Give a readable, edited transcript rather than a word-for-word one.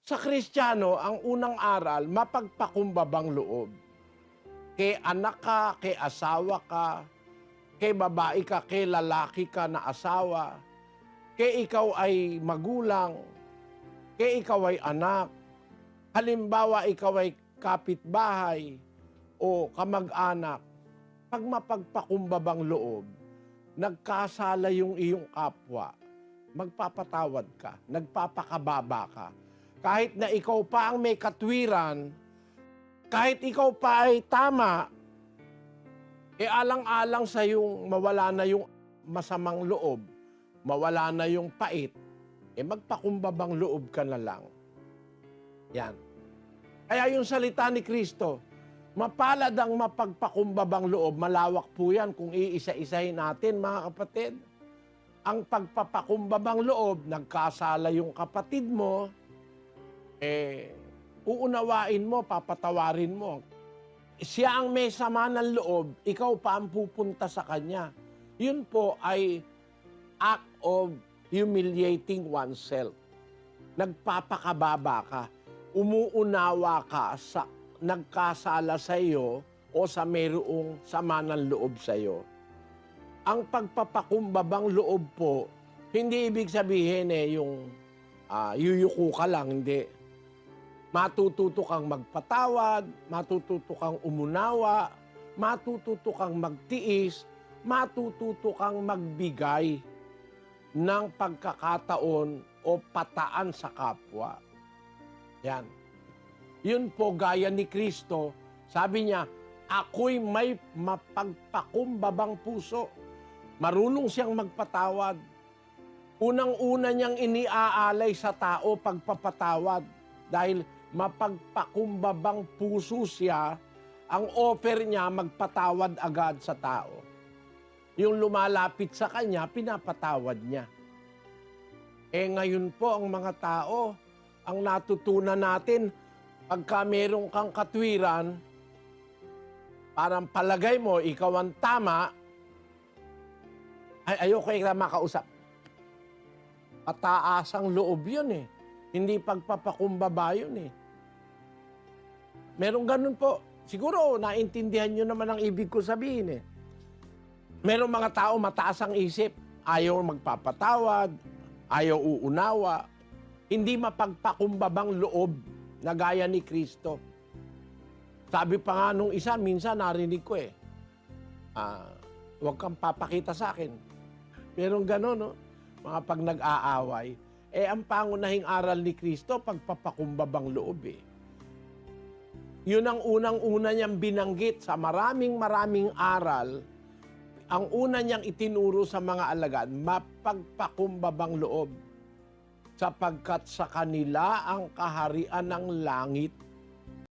Sa Kristiyano, ang unang aral, mapagpakumbabang loob. Kay anak ka, kay asawa ka, kay babae ka, kay lalaki ka na asawa, kay ikaw ay magulang, kay ikaw ay anak. Halimbawa, ikaw ay kapitbahay o kamag-anak. Pag mapagpakumbabang loob, nagkasala yung iyong kapwa, magpapatawad ka, nagpapakababa ka. Kahit na ikaw pa ang may katwiran, kahit ikaw pa ay tama, alang-alang sa yung mawala na yung masamang loob, mawala na yung pait, magpakumbabang loob ka na lang. Yan. Kaya yung salita ni Kristo, mapalad ang mapagpakumbabang loob, malawak po yan kung iisa-isahin natin mga kapatid. Ang pagpapakumbabang loob, nagkasala yung kapatid mo, uunawain mo, papatawarin mo. Siya ang may sama ng loob, ikaw pa ang pupunta sa kanya. Yun po ay act of humiliating oneself. Nagpapakababa ka, umuunawa ka sa nagkasala sa iyo o sa mayroong sama ng loob sa iyo. Ang pagpapakumbabang loob po, hindi ibig sabihin yung yuyuko ka lang, hindi. Matututo kang magpatawad, matututo kang umunawa, matututo kang magtiis, matututo kang magbigay ng pagkakataon o pataan sa kapwa. Yan. Yun po gaya ni Kristo, sabi niya, ako'y may mapagpakumbabang puso. Marunong siyang magpatawad. Unang-una niyang iniaalay sa tao pagpapatawad dahil mapagpakumbabang puso siya, ang offer niya magpatawad agad sa tao. Yung lumalapit sa kanya, pinapatawad niya. Ngayon po ang mga tao, ang natutunan natin, pagka merong kang katwiran, parang palagay mo, ikaw ang tama, ayoko kayo makausap. Pataasang loob yun Hindi pagpapakumbaba yun Merong ganun po. Siguro, naintindihan nyo naman ang ibig ko sabihin Merong mga tao mataas ang isip, ayaw magpapatawad, ayaw uunawa, hindi mapagpakumbabang loob na gaya ni Kristo. Sabi pa nga nung isa, minsan narinig ko huwag kang papakita sa akin. Merong gano'n, mga pag nag-aaway. Ang pangunahing aral ni Kristo, pagpapakumbabang loob Yun ang unang-una niyang binanggit sa maraming aral. Ang una niyang itinuro sa mga alagad, mapagpakumbabang loob. Sapagkat sa kanila ang kaharian ng langit